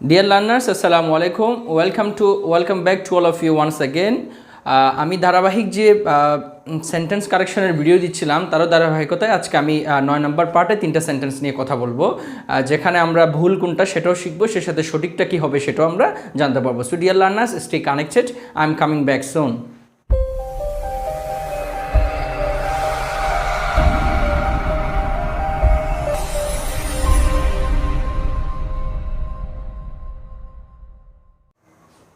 Dear learners, Assalamu alaikum. Welcome back to all of you once again. আমি ধারাবাহিক যে sentence কারেকশনের video দিচ্ছিলাম তারও ধারাবাহিকতায় আজকে আমি 9 নম্বর পার্টে 3টা সেন্টেন্স নিয়ে কথা বলবো, যেখানে আমরা ভুল কোনটা সেটাও শিখবো, সেই সাথে সঠিকটা কী হবে সেটাও আমরা জানতে পারবো। So dear learners, stay connected. I'm coming back soon.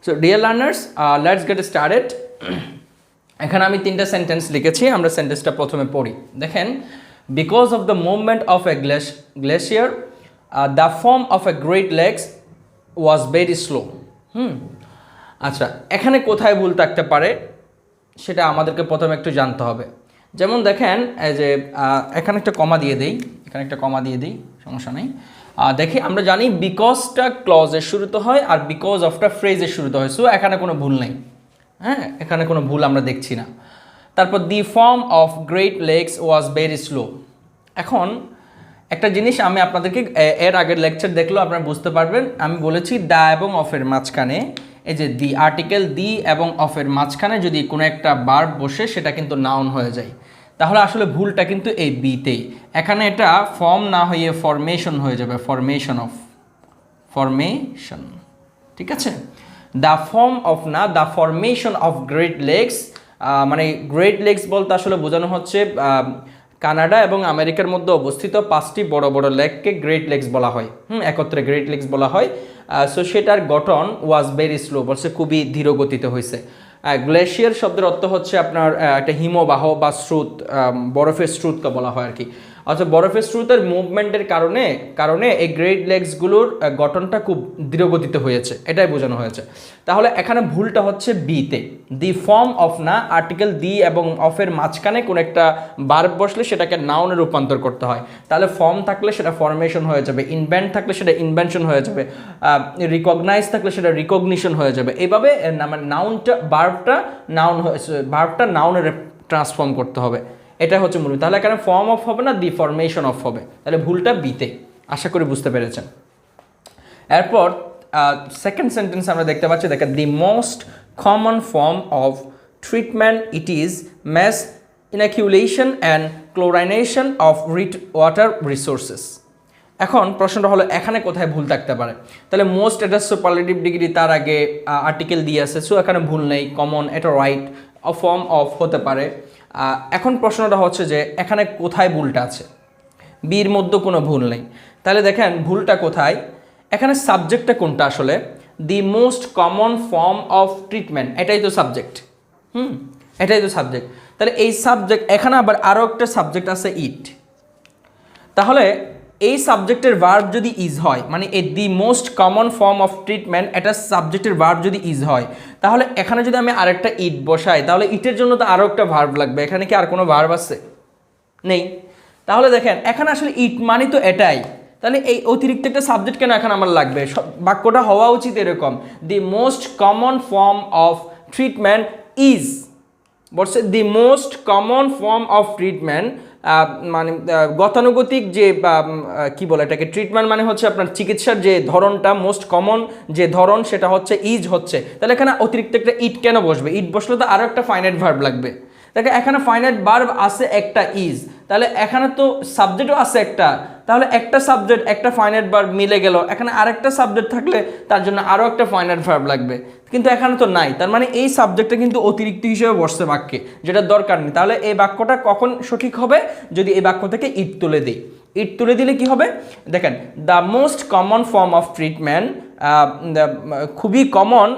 So dear learners, let's get started. এখানে আমি 3টা সেন্টেন্স লিখেছি, আমরা সেন্টেন্সটা প্রথমে পড়ি। দেখেন, because of the movement of a glacier the form of a great lakes was very slow. আচ্ছা, এখানে কোথায় ভুল থাকতে পারে সেটা আমাদেরকে প্রথমে একটু জানতে হবে। যেমন দেখেন, এই যে এখানে একটা কমা দিয়ে দিই, সমস্যা নেই। দেখি, আমরা জানি বিকজটা ক্লজের শুরুতে হয় আর বিকজ অফটা ফ্রেজের শুরুতে হয়। সো এখানে কোনো ভুল নেই, হ্যাঁ, এখানে কোনো ভুল আমরা দেখছি না। তারপর the form of great lakes was very slow. এখন একটা জিনিস আমি আপনাদেরকে এর আগের লেকচার দেখলেও আপনারা বুঝতে পারবেন, আমি বলেছি দা এবং অফের মাঝখানে, এই যে দি আর্টিকেল দি এবং অফের মাঝখানে যদি কোনো একটা ভার্ব বসে সেটা কিন্তু নাউন হয়ে যায়। তাহলে আসলে ভুলটা কিন্তু এই বিতেই, এখানে এটা ফর্ম না হয়ে ফরমেশন হয়ে যাবে, ফরমেশন, ঠিক আছে। দ্য ফর্ম অফ না, the formation of great lakes, মানে গ্রেট লেকস বলতে আসলে বোঝানো হচ্ছে কানাডা এবং আমেরিকার মধ্যে অবস্থিত 5টি বড় বড় লেককে গ্রেট লেকস বলা হয়, একত্রে গ্রেট লেকস বলা হয়। সো সেটার গঠন ওয়াজ ভেরি স্লো, বলছে খুবই ধীর গতিতে হয়েছে। গ্লেশিয়ার শব্দের অর্থ হচ্ছে আপনার একটা হিমবাহ বা স্রোত, বরফের স্রোতকে বলা হয় আর কি। আচ্ছা, বরফের স্রোতের মুভমেন্টের কারণে এই গ্রেট লেকসগুলোর গঠনটা খুব ধীরগতিতে হয়েছে, এটাই বোঝানো হয়েছে। তাহলে এখানে ভুলটা হচ্ছে বিতে, দি ফর্ম অফ না, আর্টিকেল দি এবং অফের মাঝখানে কোনো একটা ভার্ব বসলে সেটাকে নাউনে রূপান্তর করতে হয়। তাহলে ফর্ম থাকলে সেটা ফরমেশন হয়ে যাবে, ইনভেন্ট থাকলে সেটা ইনভেনশন হয়ে যাবে, রিকগনাইজ থাকলে সেটা রিকগনিশন হয়ে যাবে। এইভাবে নাউনটা ভার্বটা নাউনে ট্রান্সফর্ম করতে হবে, এটা হচ্ছে মূল। তাহলে এখানে ফর্ম অফ হবে না, দি ফরমেশন অফ হবে। তাহলে ভুলটা বিতে, আশা করি বুঝতে পেরেছেন। এরপর সেকেন্ড সেন্টেন্স আমরা দেখতে পাচ্ছি, দেখেন, the most common form of treatment it is mass inoculation and chlorination of water resources. এখন প্রশ্নটা হলো এখানে কোথায় ভুল থাকতে পারে। তাহলে মোস্ট, এটা সুপারলেটিভ ডিগ্রি, তার আগে আর্টিকেল দিয়ে আছে, সো এখানে ভুল নেই, কমন, এটা রাইট, ফর্ম অফ হতে পারে। এখন প্রশ্নটা হচ্ছে যে এখানে কোথায় ভুলটা আছে, বির মধ্যে কোনো ভুল নেই। তাহলে দেখেন ভুলটা কোথায়, এখানে সাবজেক্টটা কোনটা আসলে, দি most common form of treatment, এটাই তো সাবজেক্ট, এটাই তো সাবজেক্ট। তাহলে এই সাবজেক্ট, এখানে আবার আরও একটা সাবজেক্ট আছে ইট। তাহলে এই সাবজেক্টের ভার্ব যদি ইজ হয়, মানে এই দি most common form of treatment, এটা সাবজেক্টের ভার্ব যদি ইজ হয়, তাহলে এখানে যদি আমি আরেকটা ইট বসাই, তাহলে ইটের জন্য তো আরও একটা ভার্ব লাগবে। এখানে কি আর কোনো ভার্ব আছে? নেই। তাহলে দেখেন এখানে আসলে ইট মানে তো এটাই, তাহলে এই অতিরিক্ত একটা সাবজেক্ট কেন এখন আমার লাগবে? বাক্যটা হওয়া উচিত এরকম, the most common form of treatment is, বলছে the most common form of treatment, মানে গতানুগতিক যে কি বলে এটাকে, ট্রিটমেন্ট মানে হচ্ছে আপনার চিকিৎসার যে ধরনটা, মোস্ট কমন যে ধরন সেটা হচ্ছে ইজ হচ্ছে। তাহলে এখানে অতিরিক্ত একটা ইট কেন বসবে? ইট বসলে তো আরও একটা ফাইনাইট ভার্ব লাগবে। দেখে এখানে ফাইনাইট ভার্ব আছে একটা ইজ, তাহলে এখানে তো সাবজেক্টও আছে একটা, তাহলে একটা সাবজেক্ট একটা ফাইনাইট ভার্ব মিলে গেল। এখানে আরেকটা সাবজেক্ট থাকলে তার জন্য আরও একটা ফাইনাইট ভার্ব লাগবে, কিন্তু এখানে তো নাই। তার মানে এই সাবজেক্টটা কিন্তু অতিরিক্ত হিসেবে বসছে বাক্যে, যেটা দরকার নেই। তাহলে এই বাক্যটা কখন সঠিক হবে? যদি এই বাক্য থেকে ইট তুলে দিই। ইট তুলে দিলে কি হবে? দেখেন, the most common form of treatment, খুবই কমন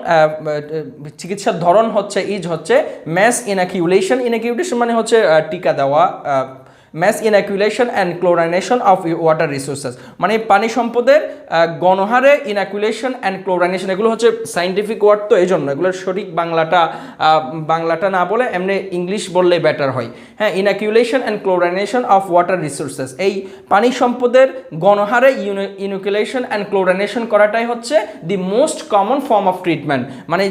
চিকিৎসার ধরন হচ্ছে ইজ হচ্ছে ম্যাস ইনাকিউলেশন। ইনাকিউলেশন মানে হচ্ছে টিকা দেওয়া, mass inoculation and chlorination of water resources, মানে পানি সম্পদের গণহারে ইনাকুলেশন অ্যান্ড ক্লোরাইনেশন, এগুলো হচ্ছে সাইন্টিফিক ওয়ার্ড, তো এই জন্য এগুলোর সঠিক বাংলাটা না বলে এমনি ইংলিশ বললেই বেটার হয়। হ্যাঁ, ইনাকুলেশন and chlorination of water resources, এই পানি সম্পদের গণহারে ইনাকুলেশন অ্যান্ড ক্লোরাইনেশন করাটাই হচ্ছে দি most common form of treatment, মানে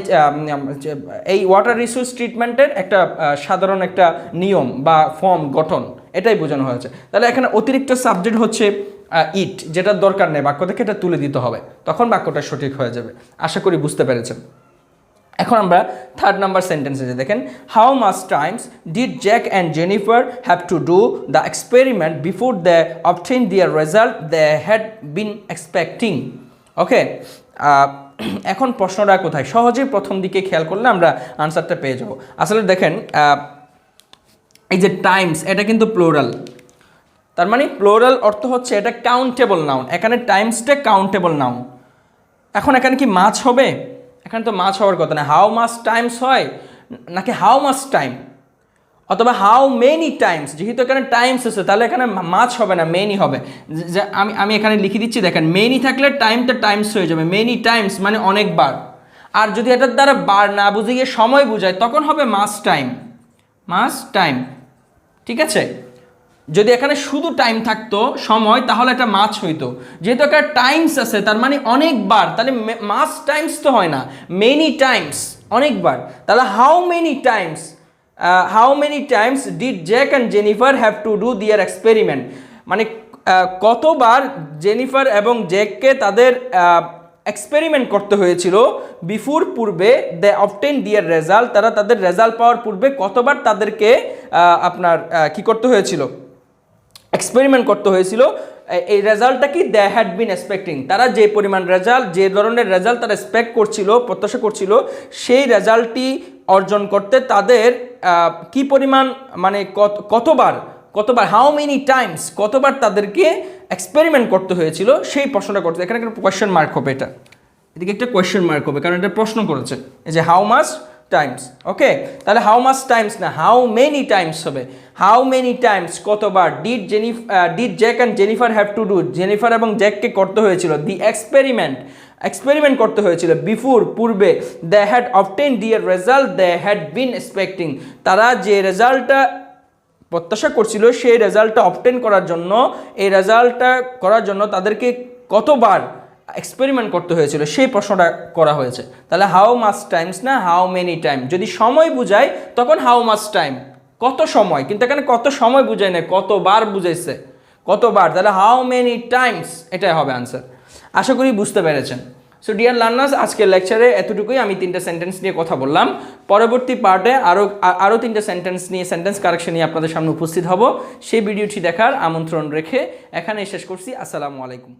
এই ওয়াটার রিসোর্স ট্রিটমেন্টের একটা সাধারণ একটা নিয়ম বা ফর্ম, গঠন, এটাই বোঝানো হয়েছে। তাহলে এখানে অতিরিক্ত সাবজেক্ট হচ্ছে ইট, যেটা দরকার নেই বাক্য থেকে এটা তুলে দিতে হবে, তখন বাক্যটা সঠিক হয়ে যাবে। আশা করি বুঝতে পেরেছেন। এখন আমরা 3rd নাম্বার সেন্টেন্সে যে দেখেন, how much times did Jack and Jennifer have to do the experiment before they obtain their result they had been expecting. Okay, এখন প্রশ্নটা কোথায়? সহজেই প্রথম দিকে খেয়াল করলে আমরা আনসারটা পেয়ে যাব। আসলে দেখেন এই যে টাইমস, এটা কিন্তু প্লোরাল, তার মানে প্লোরাল অর্থ হচ্ছে এটা কাউন্টেবল নাউন। এখানে টাইমসটা কাউন্টেবল নাউন। এখন এখানে কি মাছ হবে? এখানে তো মাছ হওয়ার কথা না। হাউ মাচ টাইমস হয় নাকি হাউ মাচ টাইম, অথবা হাউ মেনি টাইমস। যেহেতু এখানে টাইমস আছে তাহলে এখানে মাছ হবে না, মেনি হবে। আমি এখানে লিখে দিচ্ছি, দেখেন মেনি থাকলে টাইমটা টাইমস হয়ে যাবে। মেনি টাইমস মানে অনেকবার। আর যদি এটার দ্বারা বার না বুঝে গিয়ে সময় বোঝায় তখন হবে মাস টাইম, মাস টাইম। ঠিক আছে, যদি এখানে শুধু টাইম থাকতো সময় তাহলে এটা মাছ হইতো। যেহেতু এখানে টাইমস আছে তার মানে অনেকবার, তাহলে মাস টাইমস তো হয় না, মেনি টাইমস, অনেকবার। তাহলে how many Times did Jack and Jennifer have to do দিয়ার এক্সপেরিমেন্ট, মানে কতবার জেনিফার এবং জ্যাককে তাদের এক্সপেরিমেন্ট করতে হয়েছিল বিফোর, পূর্বে, দে অবটেইন দিয়ার রেজাল্ট, তারা তাদের রেজাল্ট পাওয়ার পূর্বে কতবার তাদেরকে আপনার কি করতে হয়েছিল, এক্সপেরিমেন্ট করতে হয়েছিল। এই রেজাল্টটা কি, দে হ্যাড বিন এক্সপেক্টিং, তারা যে পরিমাণ রেজাল্ট, যে ধরনের রেজাল্ট তারা এক্সপেক্ট করছিল, প্রত্যাশা করছিল, সেই রেজাল্টটি অর্জন করতে তাদের কি পরিমাণ, মানে কতবার, হাউ মেনি টাইমস, কতবার তাদেরকে এক্সপেরিমেন্ট করতে হয়েছিল সেই প্রশ্নটা করতে। এখানে একটা কোয়েশ্চেন মার্ক হবে, এটা এদিকে একটা কোয়েশ্চেন মার্ক হবে, কারণ এটা প্রশ্ন করেছে। এই যে হাউ মাচ টাইমস, ওকে, তাহলে হাউ মাচ টাইমস না, হাউ মেনি টাইমস হবে। হাউ মেনি টাইমস, কতবার, did Jack and Jennifer have to do, Jennifer এবং জ্যাককে করতে হয়েছিল, দি এক্সপেরিমেন্ট করতে হয়েছিল, বিফোর, পূর্বে, they had obtain their result they had been expecting, তারা যে রেজাল্টটা প্রত্যাশা করছিল সেই রেজাল্টটা অবটেইন করার জন্য, এই রেজাল্টটা করার জন্য তাদেরকে কতবার এক্সপেরিমেন্ট করতে হয়েছিল সেই প্রশ্নটা করা হয়েছে। তাহলে হাউ মাচ টাইমস না, হাউ মেনি টাইম। যদি সময় বুঝায় তখন হাউ মাচ টাইম, কত সময়, কিন্তু এখানে কত সময় বুঝায় না, কতবার বুঝাইছে, কতবার। তাহলে হাউ মেনি টাইমস, এটাই হবে আনসার। আশা করি বুঝতে পেরেছেন। সো ডিয়ার লার্নার্স, আজকের লেকচারে এতটুকুই। আমি 3টা সেন্টেন্স নিয়ে কথা বললাম। পরবর্তী পার্টে আরও 3টা সেন্টেন্স নিয়ে, সেন্টেন্স কারেকশন নিয়ে আপনাদের সামনে উপস্থিত হব। সেই ভিডিওটি দেখার আমন্ত্রণ রেখে এখানেই শেষ করছি। আসসালামু আলাইকুম।